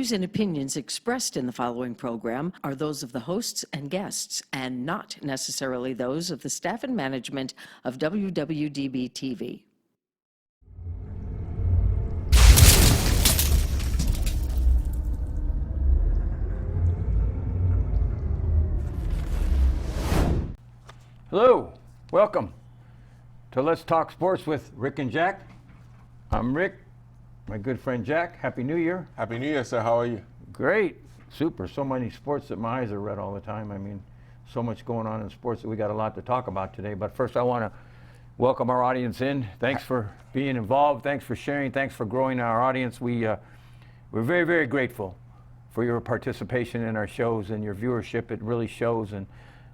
views and opinions expressed in the following program are those of the hosts and guests, and not necessarily those of the staff and management of WWDB-TV. Hello, welcome to Let's Talk Sports with Rick and Jack. I'm Rick, my good friend Jack. Happy New Year. Happy New Year, sir. How are you? Great, super. So many sports that my eyes are red all the time. I mean, so much going on in sports that we got a lot to talk about today. But first, I want to welcome our audience in. Thanks for being involved. Thanks for sharing. Thanks for growing our audience. We're very, very grateful for your participation in our shows and your viewership. It really shows, and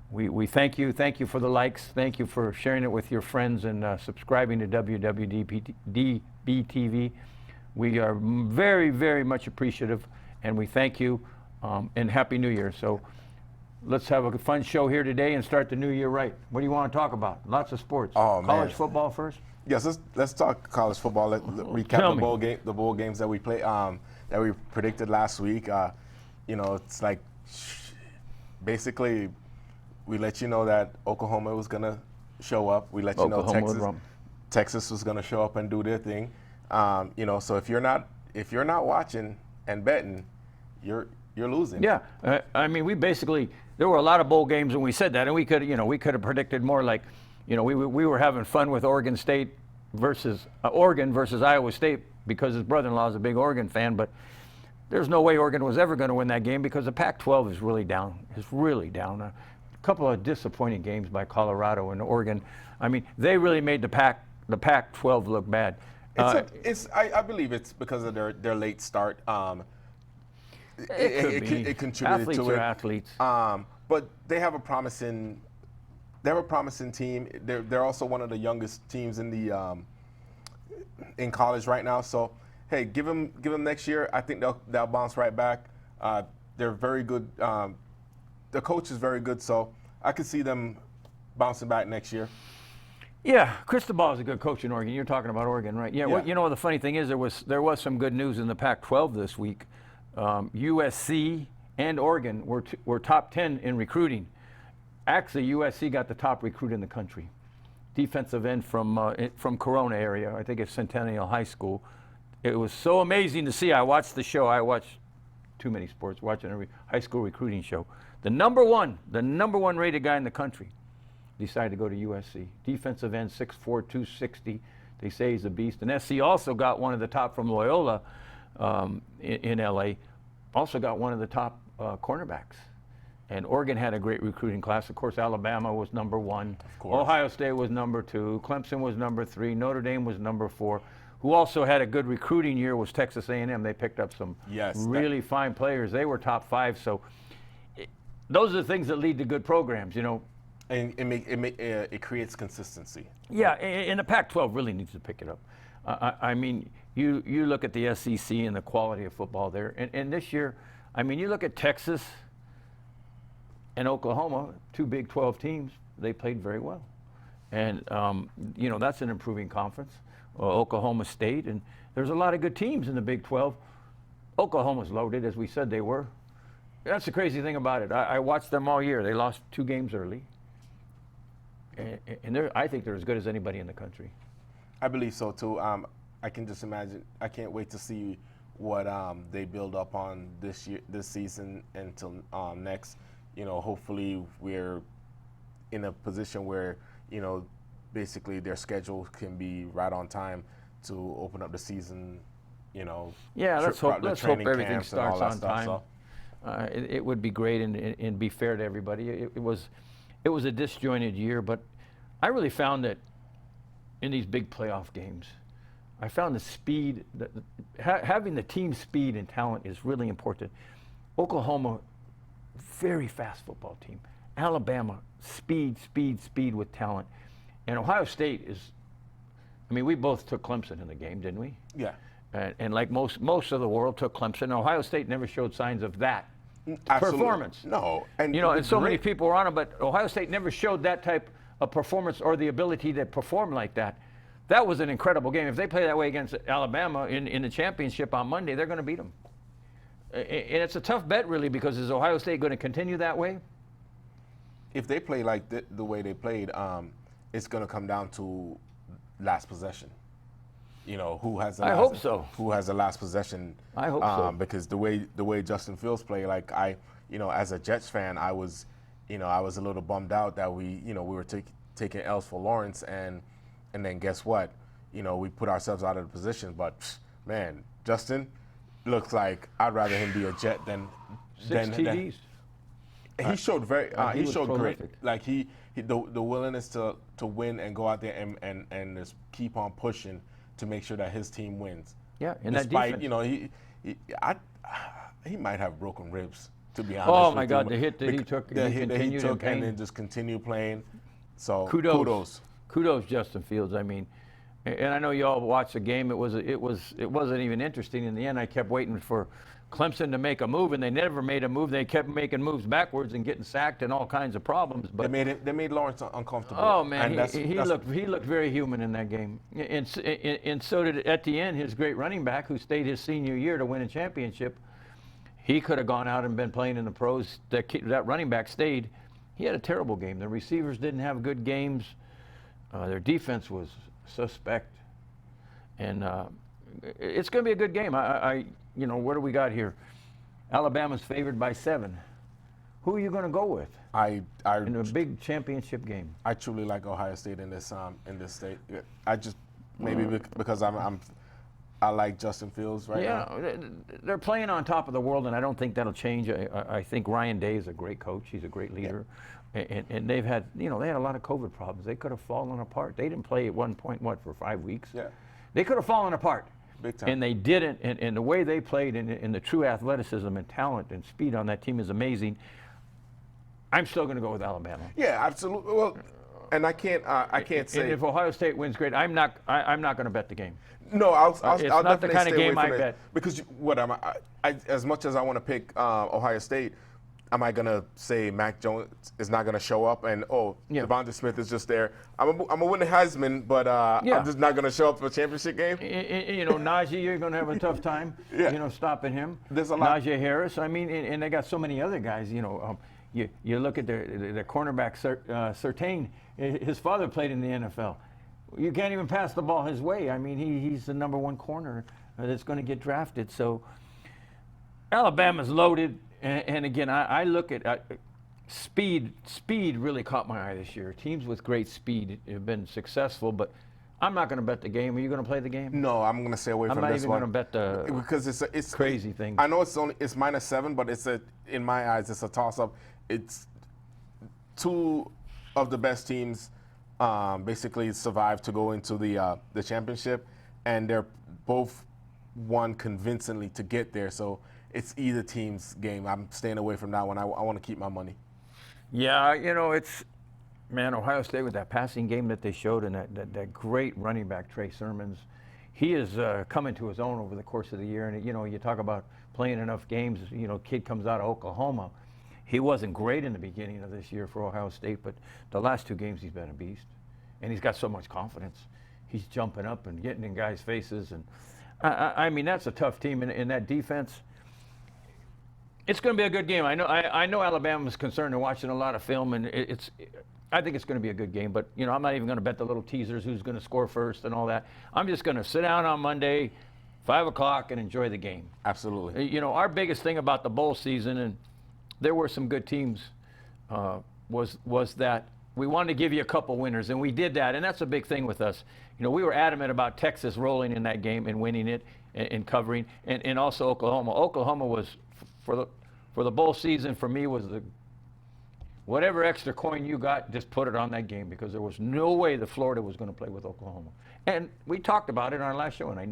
we thank you. Thank you for the likes. Thank you for sharing it with your friends and subscribing to WWDBTV. We are very, very much appreciative, and we thank you, and Happy New Year. So let's have a fun show here today and start the new year right. What do you want to talk about? Lots of sports. Oh, college man. football first? Yes, let's talk college football. Let's recap the bowl games that we played, that we predicted last week. It's like basically we let you know that Oklahoma was gonna show up. We let you know Texas was gonna show up and do their thing. So if you're not watching and betting, you're losing. Yeah, I mean, there were a lot of bowl games when we said that, and we could have predicted more. Like, we were having fun with Oregon versus Iowa State because his brother-in-law is a big Oregon fan, but there's no way Oregon was ever going to win that game because the Pac-12 is really down. It's really down. A couple of disappointing games by Colorado and Oregon. I mean, they really made the Pac-12 look bad. I believe it's because of their late start. It contributed to it. Athletes. But they have a promising team. They're also one of the youngest teams in college right now. So hey, give them next year. I think they'll bounce right back. They're very good. The coach is very good, so I could see them bouncing back next year. Yeah, Cristobal is a good coach in Oregon. You're talking about Oregon, right? Yeah. Well, the funny thing is there was some good news in the Pac-12 this week. USC and Oregon were top 10 in recruiting. Actually, USC got the top recruit in the country, defensive end from Corona area. I think it's Centennial High School. It was so amazing to see. I watched the show. I watched too many sports, watching every high school recruiting show. The number one rated guy in the country decided to go to USC. Defensive end, 6'4", 260. They say he's a beast. And SC also got one of the top from Loyola in LA. Also got one of the top cornerbacks. And Oregon had a great recruiting class. Of course, Alabama was number 1. Of course. Ohio State was number 2. Clemson was number 3. Notre Dame was number 4. Who also had a good recruiting year was Texas A&M. They picked up some really fine players. They were top 5. So those are the things that lead to good programs, And it creates consistency. Yeah, and the Pac-12 really needs to pick it up. I mean, you look at the SEC and the quality of football there. And this year, I mean, you look at Texas and Oklahoma, 2 Big 12 teams, they played very well. And, that's an improving conference. Oklahoma State, and there's a lot of good teams in the Big 12. Oklahoma's loaded, as we said they were. That's the crazy thing about it. I watched them all year. They lost 2 games early. And I think they're as good as anybody in the country. I believe so, too. I can just imagine. I can't wait to see what they build up on this season until next. Hopefully we're in a position where, basically their schedule can be right on time to open up the season, Yeah, let's hope everything starts on time. It would be great and be fair to everybody. It was a disjointed year, but I really found that in these big playoff games, I found the speed, having the team speed and talent is really important. Oklahoma, very fast football team. Alabama, speed with talent. And Ohio State we both took Clemson in the game, didn't we? Yeah. And like most of the world took Clemson. Ohio State never showed signs of that performance. No. And so many people were on it, but Ohio State never showed that type of performance or the ability to perform like that. That was an incredible game. If they play that way against Alabama in the championship on Monday, they're going to beat them. And it's a tough bet, really, because is Ohio State going to continue that way? If they play like the way they played, it's going to come down to last possession. You know, who has the I last, hope so. Who has the last possession? I hope so. Because the way Justin Fields play, like as a Jets fan, I was a little bummed out that we were taking L's for Lawrence, and then guess what? We put ourselves out of the position. But man, Justin looks like I'd rather him be a Jet than Six TDs. He showed he was showed great. prolific. Like the willingness to win and go out there and just keep on pushing to make sure that his team wins. Yeah, and despite, that defense. He might have broken ribs, to be honest. Oh my with God, you. the hit that he took, he continued in pain. and then just continue playing. So Kudos, Justin Fields. I mean, and I know you all watched the game. It wasn't even interesting in the end. I kept waiting for Clemson to make a move, and they never made a move. They kept making moves backwards and getting sacked and all kinds of problems. But they made Lawrence uncomfortable. Oh man, and he looked very human in that game, and so did Etienne, his great running back, who stayed his senior year to win a championship. He could have gone out and been playing in the pros. That running back stayed. He had a terrible game. The receivers didn't have good games. Their defense was suspect, and it's going to be a good game. What do we got here? Alabama's favored by 7. Who are you going to go with in a big championship game? I truly like Ohio State in this state. I just because I like Justin Fields right now. Yeah, they're playing on top of the world, and I don't think that'll change. I think Ryan Day is a great coach. He's a great leader, and they've had they had a lot of COVID problems. They could have fallen apart. They didn't play at one point for 5 weeks. Yeah, they could have fallen apart. Big time. And they didn't, and the way they played and the true athleticism and talent and speed on that team is amazing. I'm still going to go with Alabama. Yeah, absolutely. Well, and I can't say. And if Ohio State wins, great. I'm not going to bet the game. No, I'll It's I'll not the definitely kind of stay away game from I it. bet. Because as much as I want to pick Ohio State, am I gonna say Mac Jones is not gonna show up and Devonta Smith is just there? I'm gonna win the Heisman, but I'm just not gonna show up for a championship game. Najee, you're gonna have a tough time. Stopping him. There's a lot. Najee Harris. I mean, and they got so many other guys. You look at their cornerback, Surtain. His father played in the NFL. You can't even pass the ball his way. I mean, he's the number 1 corner that's going to get drafted. So Alabama's loaded. And again, I look at speed. Speed really caught my eye this year. Teams with great speed have been successful, but I'm not going to bet the game. Are you going to play the game? No, I'm going to stay away from this one. I'm not even going to bet the because it's crazy thing. I know it's -7, but in my eyes it's a toss-up. It's 2 of the best teams basically survived to go into the championship, and they're both won convincingly to get there. So it's either team's game. I'm staying away from that one. I want to keep my money. Yeah, Ohio State with that passing game that they showed and that great running back, Trey Sermons, he is coming to his own over the course of the year. And, you talk about playing enough games, kid comes out of Oklahoma. He wasn't great in the beginning of this year for Ohio State, but the last 2 games he's been a beast. And he's got so much confidence. He's jumping up and getting in guys' faces. And I mean, that's a tough team in that defense. It's going to be a good game. I know Alabama's concerned and watching a lot of film, and I think it's going to be a good game. But I'm not even going to bet the little teasers who's going to score first and all that. I'm just going to sit down on Monday, 5 o'clock, and enjoy the game. Absolutely. Our biggest thing about the bowl season, and there were some good teams, was that we wanted to give you a couple winners, and we did that. And that's a big thing with us. We were adamant about Texas rolling in that game and winning it and covering, and also Oklahoma. Oklahoma was for the bowl season for me was whatever extra coin you got, just put it on that game, because there was no way that Florida was going to play with Oklahoma. And we talked about it on our last show, and I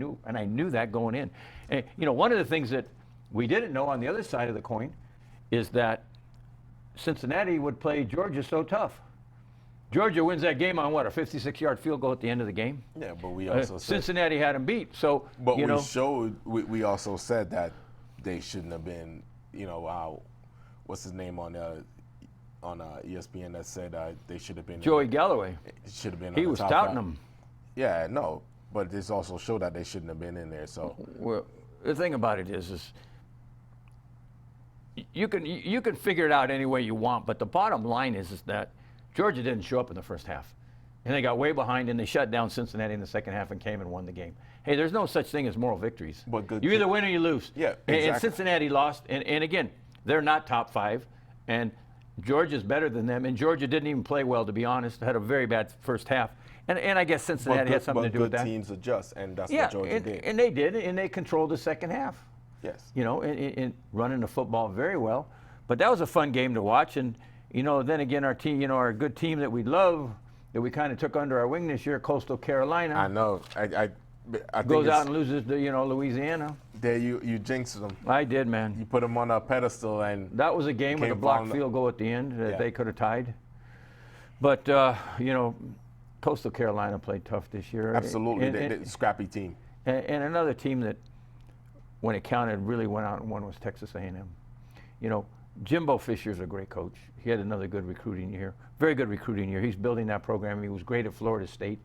knew that going in. And one of the things that we didn't know on the other side of the coin is that Cincinnati would play Georgia so tough. Georgia wins that game on a 56-yard field goal at the end of the game. Yeah, but we also said Cincinnati had them beat. So, but we also said that they shouldn't have been. What's his name on ESPN that said they should have been. Joey Galloway. Should have been. He was touting them. Yeah, no, but this also showed that they shouldn't have been in there. So well, the thing about it is you can figure it out any way you want, but the bottom line is that Georgia didn't show up in the first half. And they got way behind, and they shut down Cincinnati in the second half and came and won the game. Hey, there's no such thing as moral victories. But good you either win or you lose. Yeah, exactly. And Cincinnati lost, and again, they're not top 5, and Georgia's better than them, and Georgia didn't even play well, to be honest. Had a very bad first half. And I guess Cincinnati had something to do with that. But good teams adjust, and that's Yeah, what Georgia did. and they did, and they controlled the second half. Yes. You know, in running the football very well. But that was a fun game to watch. And, you know, then again, our team, you know, our good team that we love, that we kind of took under our wing this year, Coastal Carolina. I know. I think goes out and loses to, you know, Louisiana. There you jinxed them. I did, man. You put them on a pedestal, and that was a game with a blocked field goal at the end that they could have tied. But, you know, Coastal Carolina played tough this year. Absolutely. They're a scrappy team. And another team that, when it counted, really went out and won was Texas A&M. You know, Jimbo Fisher's a great coach. He had another good recruiting year, very good recruiting year. He's building that program. He was great at Florida State.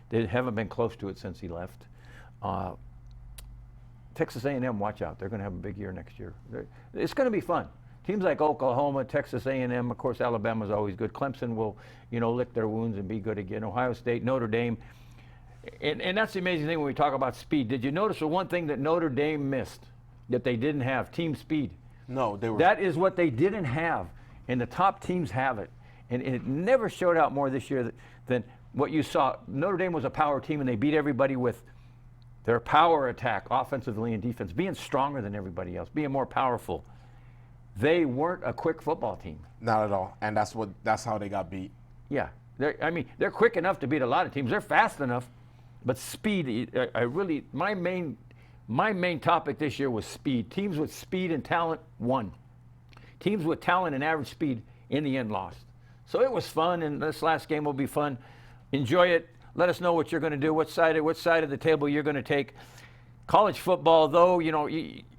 They haven't been close to it since he left. Texas A&M, watch out. They're going to have a big year next year. It's going to be fun. Teams like Oklahoma, Texas A&M, of course, Alabama's always good. Clemson will, you know, lick their wounds and be good again. Ohio State, Notre Dame. And that's the amazing thing when we talk about speed. Did you notice the one thing that Notre Dame missed that they didn't have? Team speed. No, they were. That is what they didn't have, and the top teams have it. And it never showed out more this year than what you saw. Notre Dame was a power team, and they beat everybody with their power attack, offensively and defense, being stronger than everybody else, being more powerful. They weren't a quick football team. Not at all, and that's how they got beat. Yeah, they're quick enough to beat a lot of teams. They're fast enough, but speed. My main topic this year was speed. Teams with speed and talent won. Teams with talent and average speed in the end lost. So it was fun, and this last game will be fun. Enjoy it. Let us know what you're going to do, what side of the table you're going to take. College football, though, you know,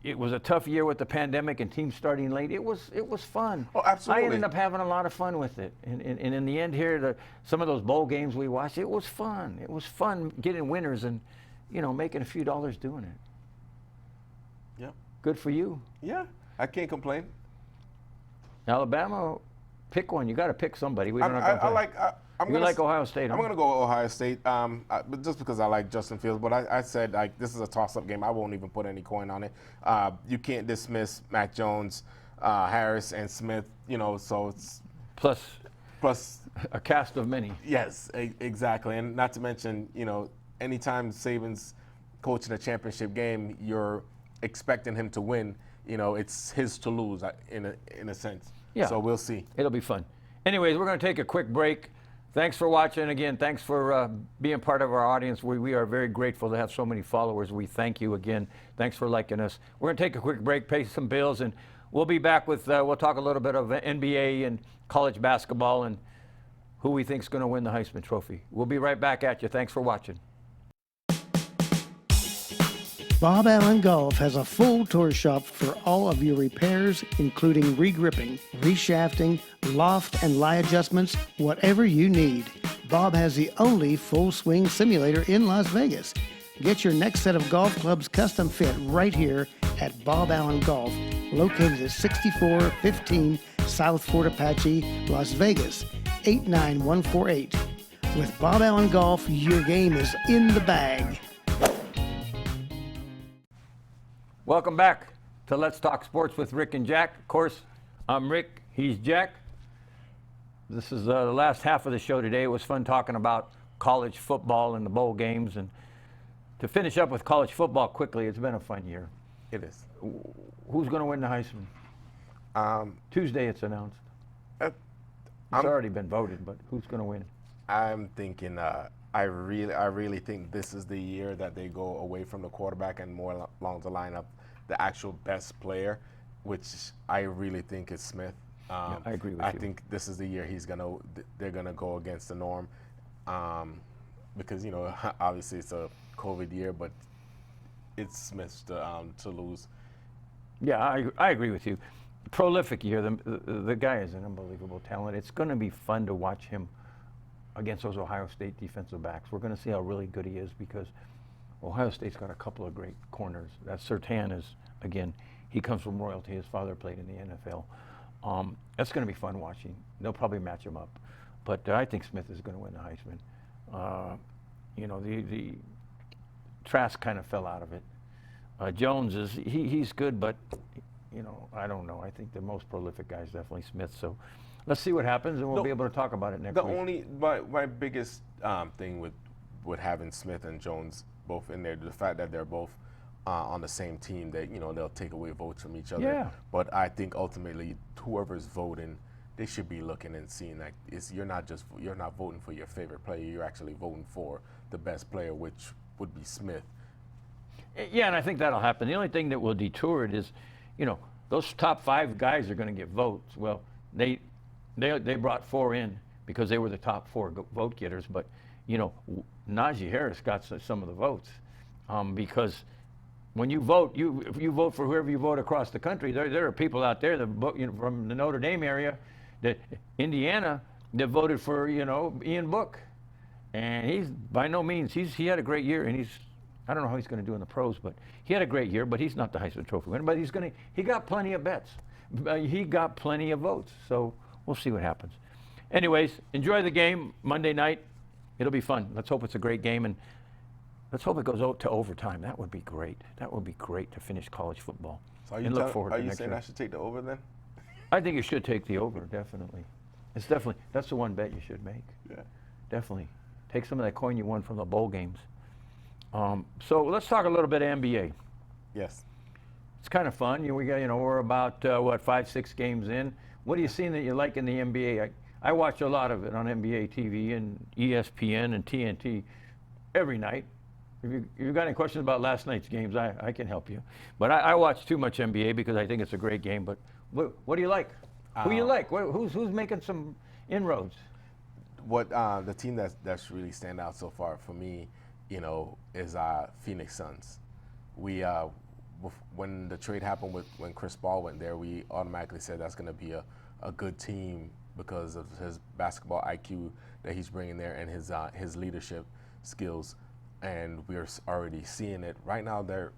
it was a tough year with the pandemic and teams starting late. It was fun. Oh, absolutely. I ended up having a lot of fun with it. And in the end here, some of those bowl games we watched, it was fun. It was fun getting winners and, you know, making a few dollars doing it. Yeah. Good for you. Yeah, I can't complain. Alabama, pick one. You got to pick somebody. We don't have to I'm like Ohio State. I'm going to go with Ohio State, but just because I like Justin Fields. But I said, like, this is a toss-up game. I won't even put any coin on it. You can't dismiss Mac Jones, Harris, and Smith. You know, so it's plus a cast of many. Yes, exactly, and not to mention, you know, anytime Saban's coaching a championship game, you're expecting him to win. You know, it's his to lose in a sense. Yeah. So we'll see. It'll be fun. Anyways, we're going to take a quick break. Thanks for watching. Again, thanks for being part of our audience. We are very grateful to have so many followers. We thank you again. Thanks for liking us. We're going to take a quick break, pay some bills, and we'll be back with, we'll talk a little bit of NBA and college basketball and who we think is going to win the Heisman Trophy. We'll be right back at you. Thanks for watching. Bob Allen Golf has a full tour shop for all of your repairs, including re-gripping, reshafting, loft and lie adjustments, whatever you need. Bob has the only full swing simulator in Las Vegas. Get your next set of golf clubs custom fit right here at Bob Allen Golf, located at 6415 South Fort Apache, Las Vegas, 89148. With Bob Allen Golf, your game is in the bag. Welcome back to Let's Talk Sports with Rick and Jack. Of course, I'm Rick, he's Jack. This is the last half of the show today. It was fun talking about college football and the bowl games. And to finish up with college football quickly, it's been a fun year. It is. Who's going to win the Heisman? Tuesday it's announced. It's already been voted, but who's going to win? I'm thinking, I really think this is the year that they go away from the quarterback and more along the line of the actual best player, which I really think is Smith. Yeah, I agree with you. I think this is the year they're gonna go against the norm, because, you know, obviously it's a COVID year, but it's Smith's to lose. Yeah, I agree with you. Prolific year. The guy is an unbelievable talent. It's going to be fun to watch him against those Ohio State defensive backs. We're going to see how really good he is because Ohio State's got a couple of great corners. That Surtain is, again, He comes from royalty. His father played in the NFL. That's going to be fun watching. They'll probably match him up. But I think Smith is going to win the Heisman. You know, the Trask kind of fell out of it. Jones he's good, but you know, I don't know. I think the most prolific guy is definitely Smith. So let's see what happens, and we'll be able to talk about it next week. My biggest thing with having Smith and Jones both in there, the fact that they're both on the same team, that they'll take away votes from each other. Yeah. But I think ultimately whoever's voting, they should be looking and seeing that you're not voting for your favorite player. You're actually voting for the best player, which would be Smith. Yeah, and I think that'll happen. The only thing that will detour it is, those top 5 guys are going to get votes. Well, they brought 4 in because they were the top 4 vote getters. But Najee Harris got some of the votes because when you vote, if you vote for whoever you vote across the country, there are people out there that vote, from the Notre Dame area, that Indiana, that voted for Ian Book, and he's by no means he had a great year, and I don't know how he's going to do in the pros, but he had a great year. But he's not the Heisman Trophy winner. But he got plenty of bets. He got plenty of votes. So we'll see what happens. Anyways, enjoy the game Monday night. It'll be fun. Let's hope it's a great game, and let's hope it goes to overtime. That would be great. That would be great to finish college football. So and look forward to are you next saying year. I should take the over then? I think you should take the over, definitely. That's the one bet you should make. Yeah. Definitely. Take some of that coin you won from the bowl games. So let's talk a little bit of NBA. Yes. It's kind of fun. We're about 5-6 games in. What are you seeing that you like in the NBA? I watch a lot of it on NBA TV and ESPN and TNT every night. If you've got any questions about last night's games, I can help you. But I watch too much NBA because I think it's a great game. But what do you like? Who do you like? Who's making some inroads? The team that's really stand out so far for me, is Phoenix Suns. We when the trade happened when Chris Paul went there, we automatically said that's going to be a good team because of his basketball IQ that he's bringing there and his leadership skills, and we're already seeing it right now. They're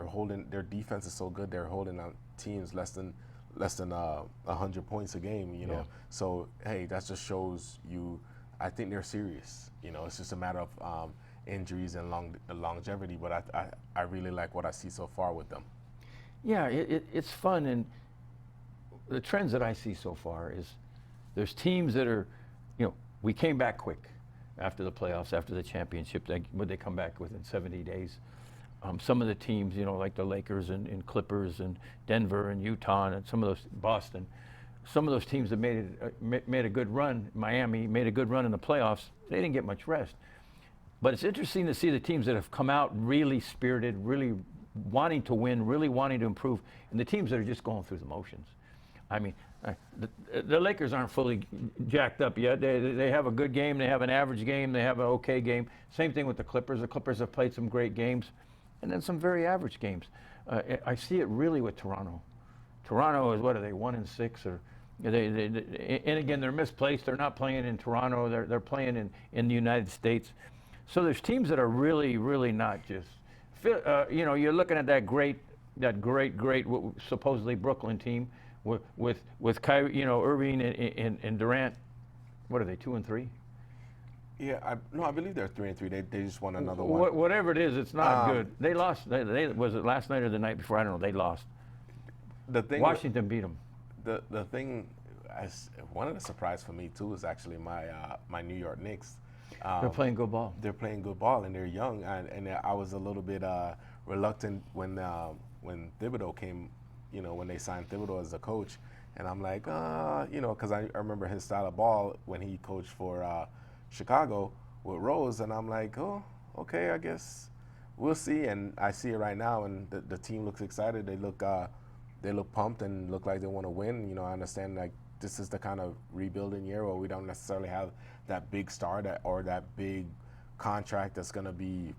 holding, their defense is so good. They're holding on teams less than 100 points a game. Yeah. So hey, that just shows you. I think they're serious. It's just a matter of injuries and longevity. But I really like what I see so far with them. Yeah, it's fun, and the trends that I see so far is there's teams that are, we came back quick after the playoffs, after the championship. They come back within 70 days. Some of the teams, like the Lakers and Clippers and Denver and Utah and some of those, Boston, some of those teams that made a good run, Miami made a good run in the playoffs, they didn't get much rest. But it's interesting to see the teams that have come out really spirited, really wanting to win, really wanting to improve, and the teams that are just going through the motions. I mean, the Lakers aren't fully jacked up yet. They have a good game, they have an average game, they have an okay game. Same thing with the Clippers. The Clippers have played some great games, and then some very average games. I see it really with Toronto. Toronto is, what are they, 1-6, or and again, they're misplaced. They're not playing in Toronto. They're playing in the United States. So there's teams that are really, really not just. You're looking at that great, supposedly Brooklyn team with Kyrie, Irving and Durant. What are they, 2-3? Yeah, I believe they're 3-3. They just won another one. Whatever it is, it's not good. They lost. Was it last night or the night before? I don't know. They lost. Washington beat them. The thing, one of the surprise for me too is actually my New York Knicks. They're playing good ball. They're playing good ball, and they're young. And I was a little bit reluctant when Thibodeau came, when they signed Thibodeau as a coach, and I'm like, because I remember his style of ball when he coached for Chicago with Rose, and I'm like, oh, okay, I guess we'll see. And I see it right now, and the team looks excited. They look pumped and look like they want to win. I understand like this is the kind of rebuilding year where we don't necessarily have that big star or that big contract that's going to be,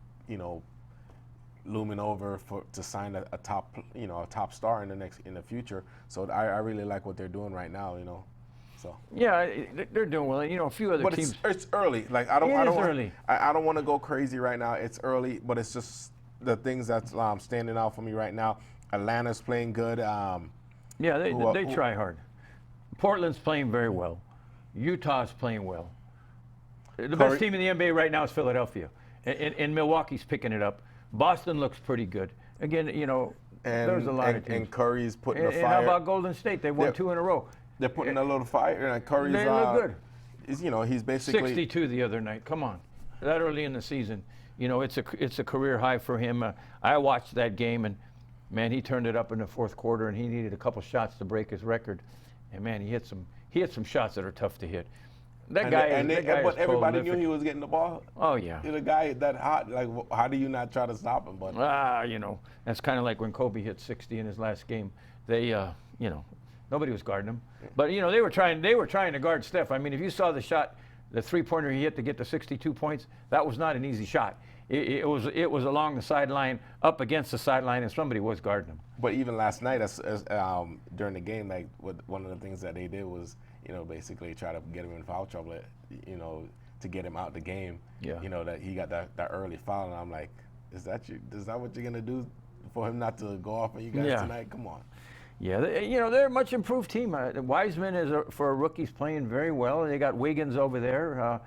looming over to sign a top star in the future. So I really like what they're doing right now. So yeah, they're doing well. A few other teams. It's early. Like I don't early. I don't want to go crazy right now. It's early, but it's just the things that's standing out for me right now. Atlanta's playing good. Yeah, they try hard. Portland's playing very well. Utah's playing well. The best team in the NBA right now is Philadelphia, and Milwaukee's picking it up. Boston looks pretty good. Again, there's a lot of teams. And Curry's putting the fire. And how about Golden State? They won 2 in a row. They're putting a little fire, and Curry's. They look good. He's basically 62 the other night. Come on, that early in the season, it's a career high for him. I watched that game, and man, he turned it up in the fourth quarter, and he needed a couple shots to break his record. And man, he hit some shots that are tough to hit. That guy but everybody knew prolific. he was getting the ball. Oh yeah. The guy that hot. Like, how do you not try to stop him? But that's kind of like when Kobe hit 60 in his last game. They, nobody was guarding him. But they were trying to guard Steph. I mean, if you saw the shot, the three-pointer he hit to get to 62 points, that was not an easy shot. It was along the sideline, up against the sideline, and somebody was guarding him. But even last night, during the game, like one of the things that they did was, basically try to get him in foul trouble, to get him out the game. Yeah. That he got that early foul, and I'm like, is that what you're gonna do for him not to go off on you guys tonight? Come on. Yeah, they're a much improved team. Wiseman for a rookie's playing very well. They got Wiggins over there.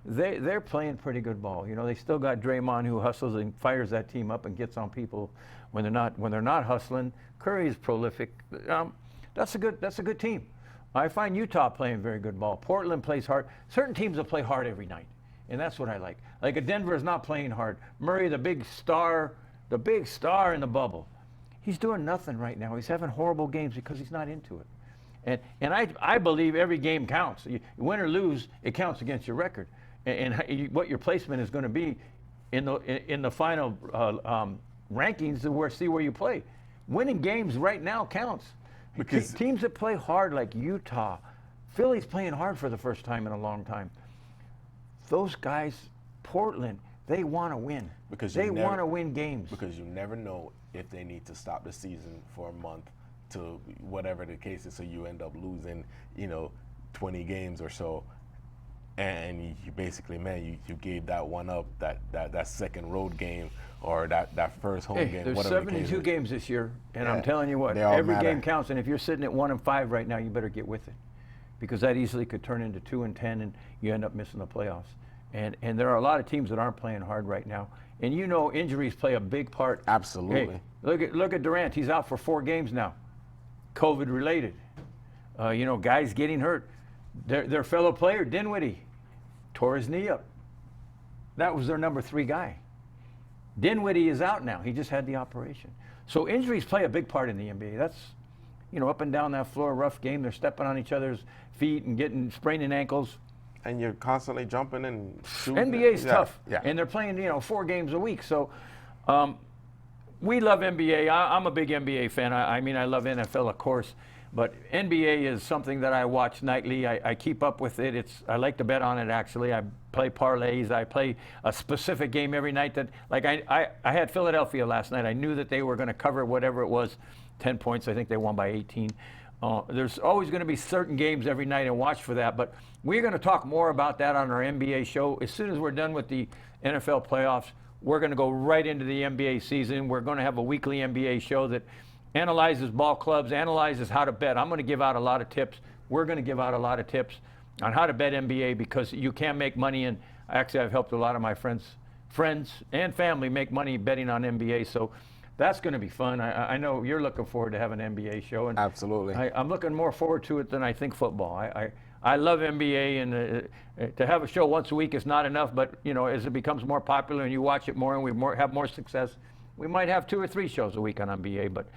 They're playing pretty good ball. They still got Draymond who hustles and fires that team up and gets on people when they're not hustling. Curry is prolific. That's a good team. I find Utah playing very good ball. Portland plays hard. Certain teams will play hard every night, and that's what I like. Like Denver is not playing hard. Murray, the big star in the bubble, he's doing nothing right now. He's having horrible games because he's not into it. And I believe every game counts. You win or lose, it counts against your record, and what your placement is going to be in the final rankings to see where you play. Winning games right now counts. Because teams that play hard like Utah, Philly's playing hard for the first time in a long time. Those guys, Portland, they want to win. Because they want to win games. Because you never know if they need to stop the season for a month to whatever the case is, so you end up losing, 20 games or so. And you basically, man, you gave that one up, that second road game or that first home game. There's whatever 72 games this year, and I'm telling you what, every game counts. And if you're sitting at 1-5 right now, you better get with it, because that easily could turn into 2-10, and you end up missing the playoffs. And there are a lot of teams that aren't playing hard right now. And injuries play a big part. Absolutely. Hey, look at Durant. He's out for 4 games now, COVID related. Guys getting hurt. Their fellow player Dinwiddie tore his knee up. That was their number 3 guy. Dinwiddie is out now. He just had the operation. So injuries play a big part in the NBA. That's, up and down that floor, rough game. They're stepping on each other's feet and spraining ankles. And you're constantly jumping and shooting. NBA's tough. Yeah. And they're playing, 4 games a week. So we love NBA. I'm a big NBA fan. I love NFL, of course. But NBA is something that I watch nightly. I keep up with it. I like to bet on it, actually. I play parlays. I play a specific game every night. I had Philadelphia last night. I knew that they were going to cover whatever it was, 10 points. I think they won by 18. There's always going to be certain games every night, and watch for that. But we're going to talk more about that on our NBA show. As soon as we're done with the NFL playoffs, we're going to go right into the NBA season. We're going to have a weekly NBA show that analyzes ball clubs, analyzes how to bet. I'm going to give out a lot of tips. We're going to give out a lot of tips on how to bet NBA, because you can make money. And actually, I've helped a lot of my friends and family make money betting on NBA. So that's going to be fun. I know you're looking forward to having an NBA show. And absolutely. I'm looking more forward to it than I think football. I love NBA, and to have a show once a week is not enough. But as it becomes more popular and you watch it more and we have more success, we might have 2 or 3 shows a week on NBA. But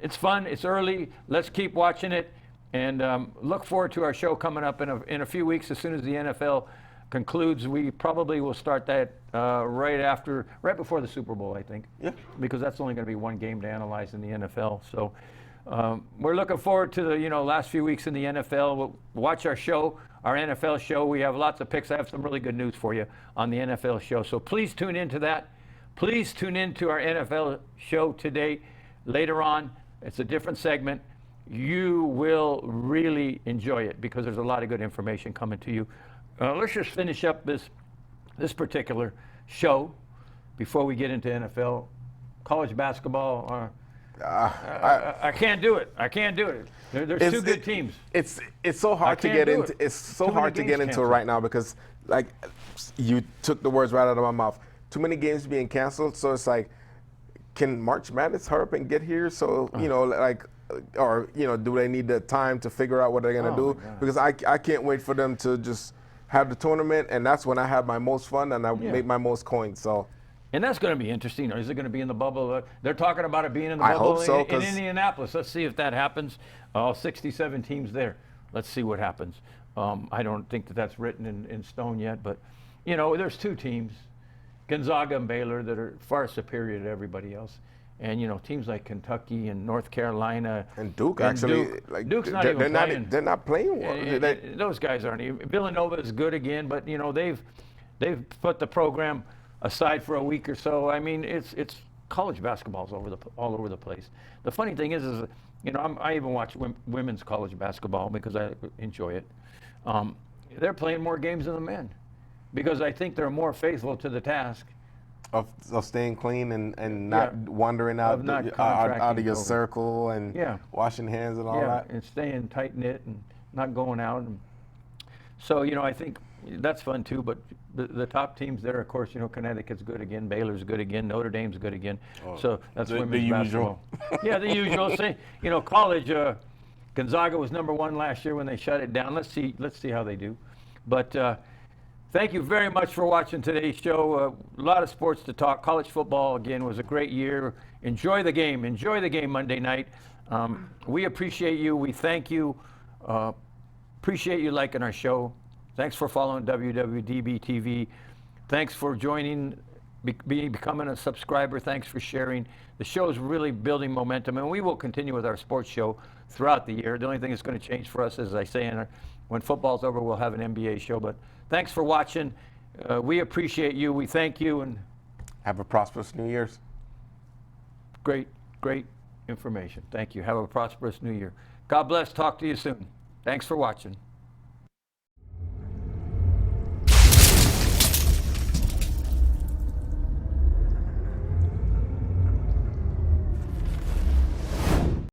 it's fun. It's early. Let's keep watching it, and look forward to our show coming up in a few weeks. As soon as the NFL concludes, we probably will start that right before the Super Bowl, I think. Yeah. Because that's only going to be 1 game to analyze in the NFL. So we're looking forward to the last few weeks in the NFL. We'll watch our show, our NFL show. We have lots of picks. I have some really good news for you on the NFL show. So please tune into that. Please tune into our NFL show today. Later on, it's a different segment. You will really enjoy it, because there's a lot of good information coming to you. Let's just finish up this particular show before we get into NFL, college basketball. I can't do it. I can't do it. There's two good teams. It's so hard to get into. It's so hard to get into right now because, like, you took the words right out of my mouth. Too many games being canceled, so it's like, can March Madness hurry up and get here? So you know, like, or you know, do they need the time to figure out what they're gonna do? Because I can't wait for them to just have the tournament, and that's when I have my most fun and I make my most coins. So. And that's going to be interesting. Or is it going to be in the bubble? They're talking about it being in the bubble hope so, in Indianapolis. Let's see if that happens. All 67 teams there. Let's see what happens. I don't think that's written in stone yet, but you know, there's two teams, Gonzaga and Baylor, that are far superior to everybody else. And you know, teams like Kentucky and North Carolina and Duke actually, like Duke's not even playing. They're not playing well. Those guys aren't even. Villanova is good again, but you know, they've put the program aside for a week or so. I mean, it's college basketball's all over the place. The funny thing is you know, I even watch women's college basketball because I enjoy it. They're playing more games than the men because I think they're more faithful to the task of staying clean and not wandering out of your circle and washing hands and all that. And staying tight knit and not going out. And so you know, I think that's fun too, but the top teams there, of course, you know, Connecticut's good again, Baylor's good again, Notre Dame's good again. So that's women's basketball. Yeah, the usual. See, you know, college, Gonzaga was #1 last year when they shut it down. Let's see how they do. But thank you very much for watching today's show. A lot of sports to talk. College football, again, was a great year. Enjoy the game. Enjoy the game Monday night. We appreciate you. We thank you. Appreciate you liking our show. Thanks for following WWDBTV. Thanks for joining, becoming a subscriber. Thanks for sharing. The show is really building momentum, and we will continue with our sports show throughout the year. The only thing that's going to change for us, as I say, when football's over, we'll have an NBA show. But thanks for watching. We appreciate you. We thank you. And have a prosperous New Year's. Great information. Thank you. Have a prosperous New Year. God bless. Talk to you soon. Thanks for watching.